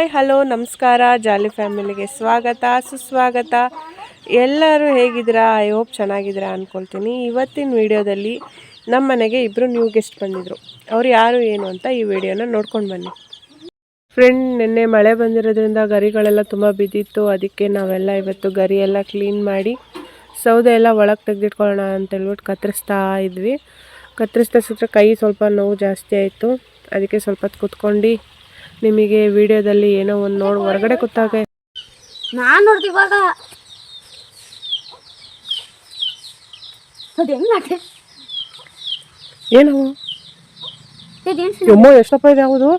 Hi hello ನಮಸ್ಕಾರ ಜಾಲಿ ಫ್ಯಾಮಿಲಿಗೆ ಸ್ವಾಗತ ಸುಸ್ವಾಗತ. ಎಲ್ಲರೂ ಹೇಗಿದ್ದೀರಾ? ಐ ಹೋಪ್ ಚೆನ್ನಾಗಿದ್ದೀರಾ ಅಂದ್ಕೊಳ್ತೀನಿ. ಇವತ್ತಿನ ವಿಡಿಯೋದಲ್ಲಿ ನಮ್ಮ ಮನೆಗೆ ಇಬ್ಬರು ನ್ಯೂ ಗೆಸ್ಟ್ ಬಂದಿದ್ರು. ಅವ್ರು ಯಾರು ಏನು ಅಂತ ಈ ವಿಡಿಯೋನ ನೋಡ್ಕೊಂಡು ಬನ್ನಿ ಫ್ರೆಂಡ್. ನಿನ್ನೆ ಮಳೆ ಬಂದಿರೋದ್ರಿಂದ ಗರಿಗಳೆಲ್ಲ ತುಂಬ ಬಿದ್ದಿತ್ತು. ಅದಕ್ಕೆ ನಾವೆಲ್ಲ ಇವತ್ತು ಗರಿ ಎಲ್ಲ ಕ್ಲೀನ್ ಮಾಡಿ ಸೌದೆ ಎಲ್ಲ ಒಳಗೆ ತೆಗೆದಿಟ್ಕೊಳ್ಳೋಣ ಅಂತೇಳ್ಬಿಟ್ಟು ಕತ್ತರಿಸ್ತಾ ಇದ್ವಿ. ಕತ್ತರಿಸ್ತಾ ಕೈ ಸ್ವಲ್ಪ ನೋವು ಜಾಸ್ತಿ ಆಯಿತು. ಅದಕ್ಕೆ ಸ್ವಲ್ಪ ಹೊತ್ತು ಕುತ್ಕೊಂಡು ನಿಮಗೆ ವಿಡಿಯೋದಲ್ಲಿ ಏನೋ ಒಂದು ನೋಡಿ ಹೊರಗಡೆ ಕೂತಾಗ ನಾನು ನೋಡ್ದು ಇವಾಗ ಏನು ಅಮ್ಮ ಎಷ್ಟಪ್ಪ ಇದೆ ಯಾವುದು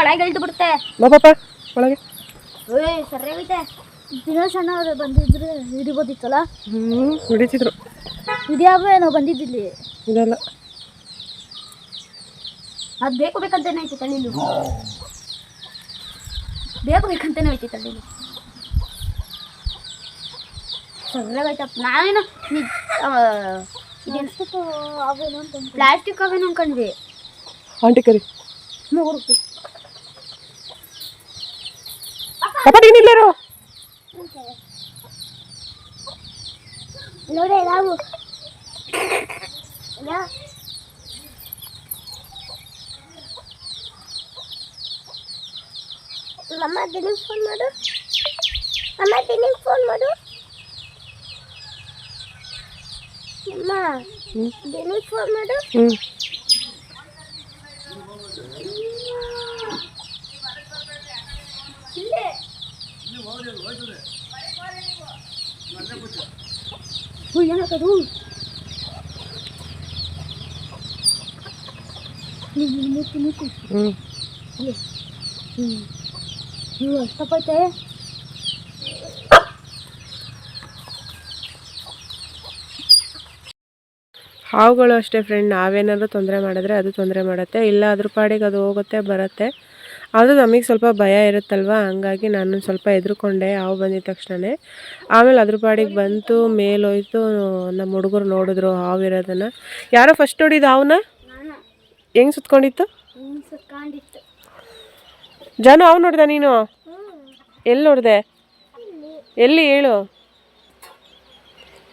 ಕಳೆಗೆ ಬಿಡುತ್ತೆ ಬಾಬಪ್ಪ ಒಳಗೆ ಸರಿಯಾಗೈತೆ. ದಿನೇಶ್ ಅಣ್ಣ ಅವ್ರು ಬಂದಿದ್ರೆ ಹಿಡಿಬೋದಿತ್ತಲ್ಲ. ಹಿಡಿತಿದ್ರು. ಹಿಡಿಯಾಬ ಏನೋ ಬಂದಿದ್ದಿಲ್ಲಿ ಇದೆಲ್ಲ ಅದು ಬೇಕು ಬೇಕಂತೇನೆ ಐತಿ ತಳ್ಳಿಲು. ಬೇಕು ಬೇಕಂತೇನೆ ಐತಿ ತಳ್ಳಿಲು. ಸರಿಯಾಗೈತಪ್ಪ. ನಾವೇನು ಪ್ಲಾಸ್ಟಿಕ್ ಅವೇನು ಅನ್ಕೊಂಡ್ವಿ. ಆಂಟಿ ಕರಿ ₹3 ಪಾಪ ನೀನಿಲ್ಲರು ನೋಡೇ ನಾವು ಅಮ್ಮ ದಿನಿಗೆ ಫೋನ್ ಮಾಡು. ಅಮ್ಮ ದಿನಿಗೆ ಫೋನ್ ಮಾಡು. ಅಮ್ಮ ದಿನಿಗೆ ಫೋನ್ ಮಾಡು. ಏನದು ಎಷ್ಟಪ್ಪೈತೆ? ಹಾವುಗಳು ಅಷ್ಟೇ ಫ್ರೆಂಡ್. ನಾವೇನಾದರೂ ತೊಂದರೆ ಮಾಡಿದ್ರೆ ಅದು ತೊಂದರೆ ಮಾಡುತ್ತೆ, ಇಲ್ಲ ಅದ್ರ ಪಾಡಿಗೆ ಅದು ಹೋಗುತ್ತೆ ಬರುತ್ತೆ. ಅದು ನಮಗೆ ಸ್ವಲ್ಪ ಭಯ ಇರುತ್ತಲ್ವ, ಹಂಗಾಗಿ ನಾನು ಸ್ವಲ್ಪ ಹೆದರ್ಕೊಂಡೆ ಹಾವು ಬಂದಿದ ತಕ್ಷಣವೇ. ಆಮೇಲೆ ಅದ್ರ ಪಾಡಿಗೆ ಬಂತು, ಮೇಲೋಯ್ತು. ನಮ್ಮ ಹುಡುಗರು ನೋಡಿದ್ರು ಹಾವು ಇರೋದನ್ನು. ಯಾರೋ ಫಸ್ಟ್ ನೋಡಿದ್ದು ಹಾವನ್ನ? ಹೆಂಗೆ ಸುತ್ಕೊಂಡಿತ್ತು ಜಾನು? ಹಾವು ನೋಡ್ದ ನೀನು? ಎಲ್ಲಿ ನೋಡಿದೆ? ಎಲ್ಲಿ ಹೇಳು?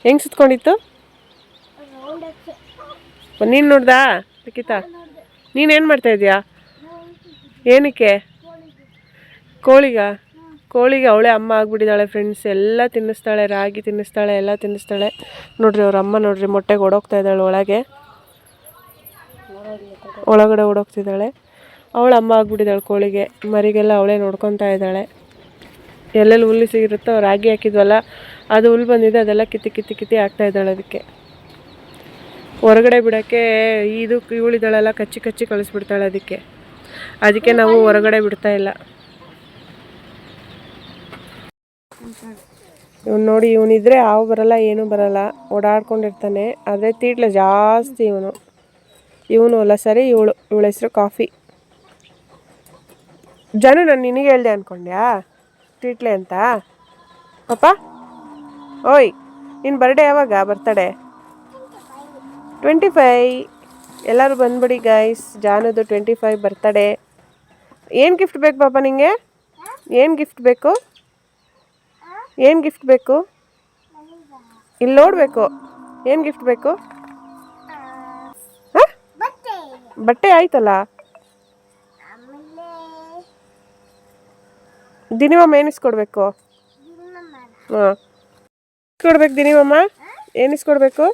ಹೆಂಗೆ ಸುತ್ಕೊಂಡಿತ್ತು? ನೀನು ನೋಡ್ದಾ ಲಿಖಿತಾ? ನೀನೇನು ಮಾಡ್ತಾಯಿದ್ಯಾ? ಏನಕ್ಕೆ? ಕೋಳಿಗೆ ಅವಳೇ ಅಮ್ಮ ಆಗಿಬಿಟ್ಟಿದ್ದಾಳೆ ಫ್ರೆಂಡ್ಸ್. ಎಲ್ಲ ತಿನ್ನಿಸ್ತಾಳೆ, ರಾಗಿ ತಿನ್ನಿಸ್ತಾಳೆ, ಎಲ್ಲ ತಿನ್ನಿಸ್ತಾಳೆ. ನೋಡ್ರಿ ಅವ್ರ ಅಮ್ಮ ನೋಡ್ರಿ, ಮೊಟ್ಟೆಗೆ ಓಡೋಗ್ತಾ ಇದ್ದಾಳೆ ಒಳಗಡೆ ಓಡೋಗ್ತಿದ್ದಾಳೆ. ಅವಳು ಅಮ್ಮ ಆಗಿಬಿಟ್ಟಿದ್ದಾಳೆ ಕೋಳಿಗೆ. ಮರಿಗೆಲ್ಲ ಅವಳೇ ನೋಡ್ಕೊತಾ ಇದ್ದಾಳೆ. ಎಲ್ಲೆಲ್ಲಿ ಹುಲ್ಲು ಸಿಗಿರುತ್ತೋ, ರಾಗಿ ಹಾಕಿದ್ವಲ್ಲ ಅದು ಹುಲ್ಲು ಬಂದಿದೆ, ಅದೆಲ್ಲ ಕಿತ್ತಿ ಹಾಕ್ತಾ ಇದ್ದಾಳೆ. ಅದಕ್ಕೆ ಹೊರಗಡೆ ಬಿಡೋಕ್ಕೆ ಇವಳಿದಳೆಲ್ಲ ಕಚ್ಚಿ ಕಳಿಸ್ಬಿಡ್ತಾಳೆ. ಅದಕ್ಕೆ ನಾವು ಹೊರಗಡೆ ಬಿಡ್ತಾ ಇಲ್ಲ. ಇವನು ನೋಡಿ, ಇವನಿದ್ರೆ ಹಾವು ಬರಲ್ಲ, ಏನೂ ಬರಲ್ಲ, ಓಡಾಡ್ಕೊಂಡಿರ್ತಾನೆ. ಆದರೆ ತೀಟ್ಲೆ ಜಾಸ್ತಿ ಇವನು ಅಲ್ಲ ಸರಿ, ಇವಳ ಹೆಸರು ಕಾಫಿ. ನಾನು ನಿನಗೆ ಹೇಳ್ದೆ ಅಂದ್ಕೊಂಡ್ಯಾ ತೀಟ್ಲೆ ಅಂತ? ಪಾಪ ಓಯ್, ನಿನ್ನ ಬರ್ಡೇ ಯಾವಾಗ? ಬರ್ತಡೇ 25. ಎಲ್ಲರೂ ಬಂದ್ಬಿಡಿ ಗೈಸ್, ಜಾನದು 25 ಬರ್ತಡೇ. ಏನು ಗಿಫ್ಟ್ ಬೇಕು ಪಾಪ ನಿಂಗೆ? ಏನು ಗಿಫ್ಟ್ ಬೇಕು? ಇಲ್ಲಿ ನೋಡಬೇಕು. ಏನು ಗಿಫ್ಟ್ ಬೇಕು? ಹಾಂ, ಬಟ್ಟೆ ಆಯ್ತಲ್ಲ. ದಿನಿಮಮ್ಮ ಏನಿಸ್ಕೊಡ್ಬೇಕು? ಹಾಂ, ಕೊಡ್ಬೇಕು ದಿನಿಮಮ್ಮ. ಏನಿಸ್ಕೊಡ್ಬೇಕು?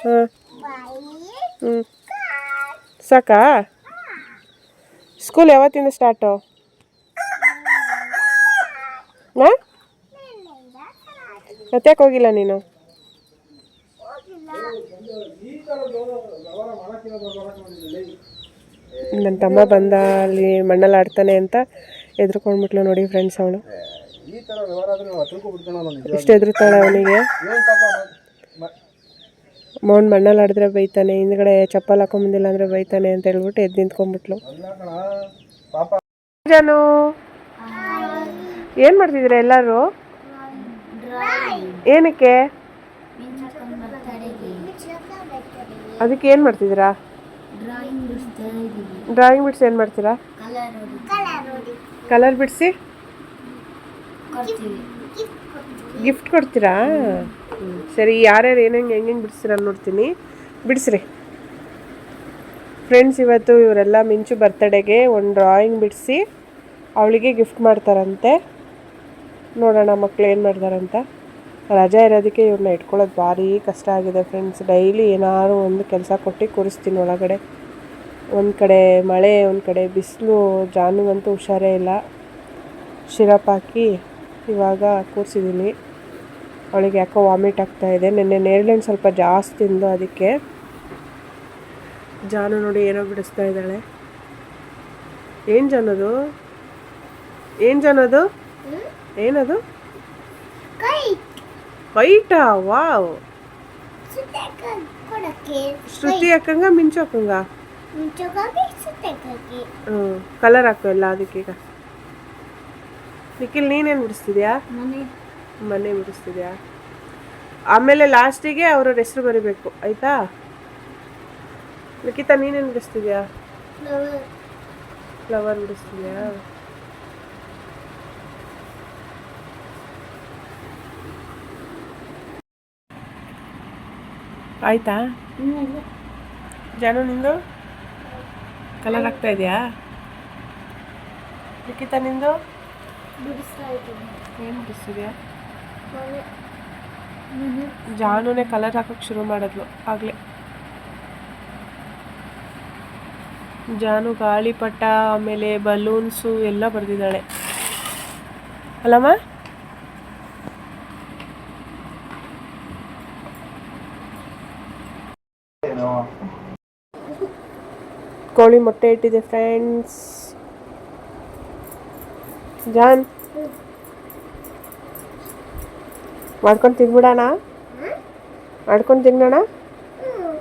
ಹಾಂ, ಸಾಕಾ? ಸ್ಕೂಲ್ ಯಾವತ್ತಿಂದ ಸ್ಟಾರ್ಟು? ಹಾಂ, ಮತ್ತ್ಯಾಕೆ ಹೋಗಿಲ್ಲ ನೀನು? ನನ್ನ ತಮ್ಮ ಬಂದ, ಅಲ್ಲಿ ಮಣ್ಣಲ್ಲಿ ಆಡ್ತಾನೆ ಅಂತ ಎದ್ರುಕೊಂಡ್ಬಿಟ್ಲು ನೋಡಿ ಫ್ರೆಂಡ್ಸ್. ಅವಳು ಎಷ್ಟು ಎದುರುತ್ತಾಳೆ ಅವನಿಗೆ. ಮೌನ್ ಮಣ್ಣಲ್ಲಿ ಆಡಿದ್ರೆ ಬೈತಾನೆ, ಹಿಂದ್ಗಡೆ ಚಪ್ಪಲ್ ಹಾಕೊಂಬಂದಿಲ್ಲ ಅಂದರೆ ಬೈತಾನೆ ಅಂತ ಹೇಳ್ಬಿಟ್ಟು ಎದ್ದು ನಿಂತ್ಕೊಂಡ್ಬಿಟ್ಲು. ಜಾನು, ಏನು ಮಾಡ್ತಿದ್ದೀರಾ ಎಲ್ಲರೂ? ಏನಕ್ಕೆ? ಅದಕ್ಕೆ ಏನು ಮಾಡ್ತಿದ್ದೀರಾ? ಡ್ರಾಯಿಂಗ್ ಬಿಡಿಸ್ತಾ ಇದ್ದೀವಿ. ಡ್ರಾಯಿಂಗ್ ಬಿಡಿಸಿ ಏನು ಮಾಡ್ತೀರಾ? ಕಲರ್ ಬಿಡಿಸಿ ಗಿಫ್ಟ್ ಕೊಡ್ತೀರಾ? ಸರಿ, ಯಾರ್ಯಾರು ಹೆಂಗೆ ಬಿಡಿಸ್ತೀರ ನೋಡ್ತೀನಿ. ಬಿಡಿಸ್ರಿ ಫ್ರೆಂಡ್ಸ್. ಇವತ್ತು ಇವರೆಲ್ಲ ಮಿಂಚು ಬರ್ತಡೆಗೆ ಒಂದು ಡ್ರಾಯಿಂಗ್ ಬಿಡಿಸಿ ಅವಳಿಗೆ ಗಿಫ್ಟ್ ಮಾಡ್ತಾರಂತೆ. ನೋಡೋಣ ಮಕ್ಕಳು ಏನು ಮಾಡ್ತಾರಂತ. ರಜೆ ಇರೋದಕ್ಕೆ ಇವ್ರನ್ನ ಇಟ್ಕೊಳ್ಳೋದು ಭಾರಿ ಕಷ್ಟ ಆಗಿದೆ ಫ್ರೆಂಡ್ಸ್. ಡೈಲಿ ಏನಾದ್ರು ಒಂದು ಕೆಲಸ ಕೊಟ್ಟು ಕೂರಿಸ್ತೀನಿ ಒಳಗಡೆ. ಒಂದು ಕಡೆ ಮಳೆ, ಒಂದು ಕಡೆ ಬಿಸಿಲು. ಜಾನುಗಂತೂ ಹುಷಾರೇ ಇಲ್ಲ. ಶಿರಪ್ ಹಾಕಿ ಇವಾಗ ಕೂರಿಸಿದ್ದೀನಿ. ಅವಳಿಗೆ ಯಾಕೋ ವಾಮಿಟ್ ಆಗ್ತಾಯಿದೆ. ನೆನ್ನೆ ನೇರಳೆಹಣ್ಣು ಸ್ವಲ್ಪ ಜಾಸ್ತಿ ತಿಂದು, ಅದಕ್ಕೆ. ಜಾನು ನೋಡಿ ಏನೋ ಬಿಡಿಸ್ತಾ ಇದ್ದಾಳೆ. ಏನು ಜಾನದು? ಏನದು? ವೈಟಾ? ವಾವ್. ಶ್ರುತಿ ಅಕ್ಕಂಗ ಮಿಂಚು ಅಕ್ಕಂಗ ಕಲರ್ ಹಾಕು ಎಲ್ಲ ಅದಕ್ಕೀಗ. ನಿಖಿಲ್ ನೀನೇನು ಬಿಡಿಸ್ತಿದ್ಯಾ? ಮನೆ ಬಿಡಿಸ್ತಿದ್ಯಾ? ಆಮೇಲೆ ಲಾಸ್ಟಿಗೆ ಅವ್ರ ಹೆಸರು ಬರಿಬೇಕು, ಆಯ್ತಾ? ನಿಖಿತಾ ನೀನೇನು ಬಿಡಿಸ್ತಿದ್ಯಾ? ಫ್ಲವರ್ ಬಿಡಿಸ್ತಿದ್ಯಾ? ಆಯ್ತಾ ಜಾನು? ನಿಂದು ಕಲರ್ ಆಗ್ತಾ ಇದೆಯಾ? ನಿಖಿತಾ ನಿಂದು ಏನು ಬಿಡಿಸ್ತಿದ್ಯಾ? ಜಾನುನೇ ಕಲರ್ ಹಾಕೋಕ್ಕೆ ಶುರು ಮಾಡಿದ್ಲು ಆಗಲೇ. ಜಾನು ಗಾಳಿಪಟ ಆಮೇಲೆ ಬಲೂನ್ಸು ಎಲ್ಲ ಬರೆದಿದ್ದಾಳೆ ಅಲ್ಲಮ್ಮ? ಕೋಳಿ ಮೊಟ್ಟೆ ಇಟ್ಟಿದೆ ಫ್ರೆಂಡ್ಸ್. ಜಾನ್ ಮಾಡ್ಕೊಂಡು ತಿನ್ಬಿಡೋಣ? ಮಾಡ್ಕೊಂಡು ತಿನ್ನೋಣ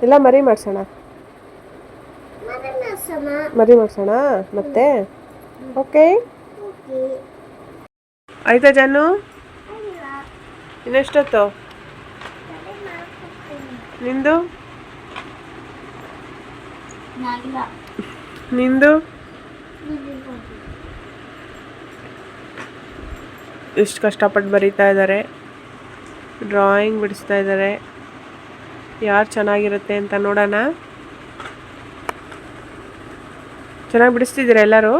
ಇಲ್ಲ ಮರಿ ಮಾಡ್ಸೋಣ? ಮರಿ ಮಾಡ್ಸೋಣ ಮತ್ತೆ. ಓಕೆ ಆಯ್ತಾ ಜಾನು? ಇನ್ನೆಷ್ಟೊತ್ತು ನಿಂದು? ಎಷ್ಟು ಕಷ್ಟಪಟ್ಟು ಬರೀತಾ ಇದ್ದಾರೆ, ಡ್ರಾಯಿಂಗ್ ಬಿಡಿಸ್ತಾ ಇದ್ದಾರೆ. ಯಾರು ಚೆನ್ನಾಗಿರುತ್ತೆ ಅಂತ ನೋಡೋಣ. ಚೆನ್ನಾಗಿ ಬಿಡಿಸ್ತಿದ್ದೀರಾ ಎಲ್ಲರೂ?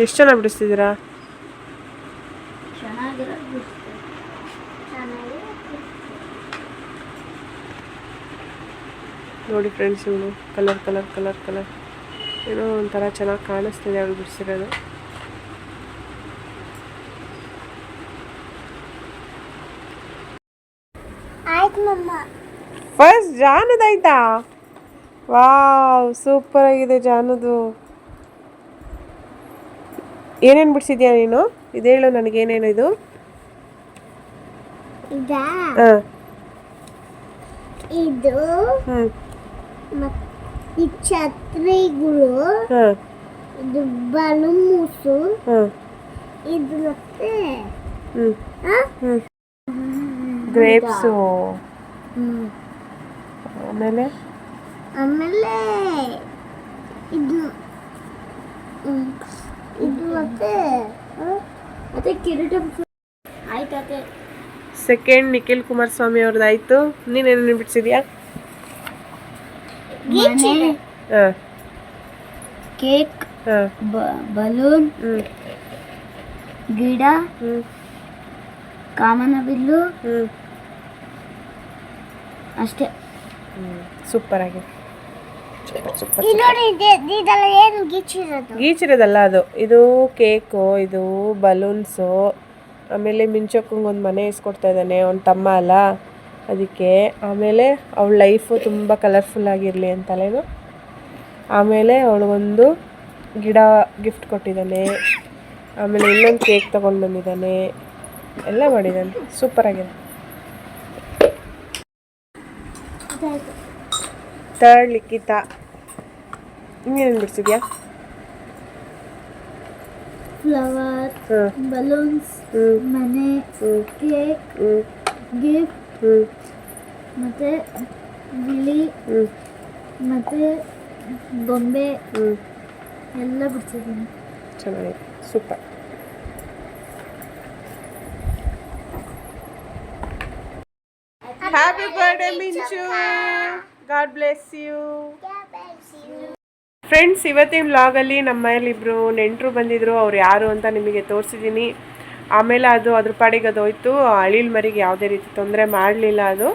ಎಷ್ಟು ಚೆನ್ನಾಗಿ ಬಿಡಿಸ್ತಿದ್ದೀರಾ? ನೋಡಿ ಫ್ರೆಂಡ್ಸ್, ಇವನು ಕಲರ್ ಕಲರ್ ಕಲರ್ ಕಲರ್ ಏನೋ ಒಂಥರ ಚೆನ್ನಾಗಿ ಕಾಣಿಸ್ತಿದೆ ಅವಳು ಬಿಡಿಸಿರೋದು. ಫಸ್ಟ್ ಜಾನುದಾಯ್ತಾ? ವಾವ್, ಸೂಪರ್ ಆಗಿದೆ ಜಾನುದು. ಏನೇನು ಬಿಡಿಸಿದ್ಯಾ ನೀನು? ಇದು ಹೇಳು ನನಗೆ, ಏನೇನು ಇದು? ಇದು ಈ ಛತ್ರಿಗಳು, ಇದು ಬಲೂನ್ಸು, ಇದು ಮತ್ತೆ ಗ್ರೇಪ್ಸು, ಆಮೇಲೆ ಇದು ಇದು ಮತ್ತೆ ಕಿರೀಟ ಆಯ್ತದೆ. ಸೆಕೆಂಡ್ ನಿಖಿಲ್ ಕುಮಾರಸ್ವಾಮಿ ಅವ್ರದ್ದಾಯ್ತು. ನೀನೇನು ಬಿಡಿಸಿದ್ಯಾ? ಕೇಕ್, ಬಲೂನ್, ಗಿಡ, ಕಾಮನಬಿಲ್ಲು, ಅಷ್ಟೇ. ಸೂಪರ್ ಆಗಿದೆ. ಗೀಚಿರೋದಲ್ಲ ಅದು, ಇದು ಕೇಕು, ಇದು ಬಲೂನ್ಸು. ಆಮೇಲೆ ಮಿಂಚೋಕ್ಕಂಗೆ ಒಂದು ಮನೆ ಇಸ್ಕೊಡ್ತಾ ಇದ್ದಾನೆ, ಅವ್ನ ತಮ್ಮ ಅಲ್ಲ ಅದಕ್ಕೆ. ಆಮೇಲೆ ಅವಳ ಲೈಫು ತುಂಬ ಕಲರ್ಫುಲ್ ಆಗಿರಲಿ ಅಂತಲೇನು. ಆಮೇಲೆ ಅವಳಿಗೊಂದು ಗಿಡ ಗಿಫ್ಟ್ ಕೊಟ್ಟಿದ್ದಾನೆ. ಆಮೇಲೆ ಇನ್ನೊಂದು ಕೇಕ್ ತೊಗೊಂಡು ಬಂದಿದ್ದಾನೆ. ಎಲ್ಲ ಮಾಡಿದ್ದಾನೆ, ಸೂಪರ್ ಆಗಿದೆ. ಥರ್ಡ್ ಲಿಖಿತಾ, ಇನ್ನೇನು ಬಿಡಿಸಿದ್ಯಾ? ಫ್ಲವರ್, ಬಲೂನ್ಸ್, ಮನೆ, ಕೇಕ್, ಗಿಫ್ಟ್, ಮತ್ತೆ ಗಿಳಿ, ಮತ್ತು ಬೊಂಬೆ ಹ್ಞೂ ಎಲ್ಲ ಬಿಡ್ಸಿದ್ದೀನಿ. ಚೆನ್ನಾಗಿದೆ, ಸೂಪರ್. ಹ್ಯಾಪಿ ಬರ್ಡೇ ಮಿಂಚು, ಗಾಡ್ ಬ್ಲೆಸ್ ಯು. ಫ್ರೆಂಡ್ಸ್, ಇವತ್ತಿನ ವ್ಲಾಗಲ್ಲಿ ನಮ್ಮ ಮನೇಲಿಬ್ರು ನೆಂಟರು ಬಂದಿದ್ರು. ಅವ್ರು ಯಾರು ಅಂತ ನಿಮಗೆ ತೋರಿಸಿದ್ದೀನಿ. ಆಮೇಲೆ ಅದ್ರ ಪಾಡಿಗೆ ಅದು ಹೋಯ್ತು. ಅಳಿಲ್ ಮರಿಗೆ ಯಾವುದೇ ರೀತಿ ತೊಂದರೆ ಮಾಡಲಿಲ್ಲ. ಅದು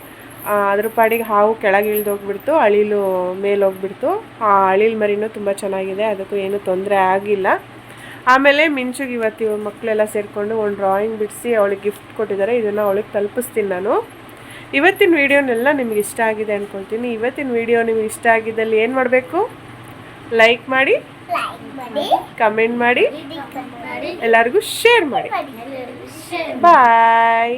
ಅದ್ರ ಪಾಡಿಗೆ ಹಾವು ಕೆಳಗೆ ಇಳಿದು ಹೋಗ್ಬಿಡ್ತು, ಅಳಿಲು ಮೇಲೆ ಹೋಗ್ಬಿಡ್ತು. ಆ ಅಳಿಲ್ ಮರಿನೂ ತುಂಬ ಚೆನ್ನಾಗಿದೆ, ಅದಕ್ಕೂ ಏನೂ ತೊಂದರೆ ಆಗಿಲ್ಲ. ಆಮೇಲೆ ಮಿಂಚುಗೆ ಇವತ್ತು ಇವ್ರ ಮಕ್ಕಳೆಲ್ಲ ಸೇರಿಕೊಂಡು ಒಂದು ಡ್ರಾಯಿಂಗ್ ಬಿಡಿಸಿ ಅವಳಿಗೆ ಗಿಫ್ಟ್ ಕೊಟ್ಟಿದ್ದಾರೆ. ಇದನ್ನು ಅವಳಿಗೆ ತಲುಪಿಸ್ತೀನಿ ನಾನು. ಇವತ್ತಿನ ವೀಡಿಯೋನೆಲ್ಲ ನಿಮ್ಗೆ ಇಷ್ಟ ಆಗಿದೆ ಅಂದ್ಕೊಳ್ತೀನಿ. ಇವತ್ತಿನ ವೀಡಿಯೋ ನಿಮ್ಗೆ ಇಷ್ಟ ಆಗಿದ್ದಲ್ಲಿ ಏನು ಮಾಡಬೇಕು? ಲೈಕ್ ಮಾಡಿ, ಕಮೆಂಟ್ ಮಾಡಿ, ಎಲ್ಲರಿಗೂ ಶೇರ್ ಮಾಡಿ. ಬಾಯ್.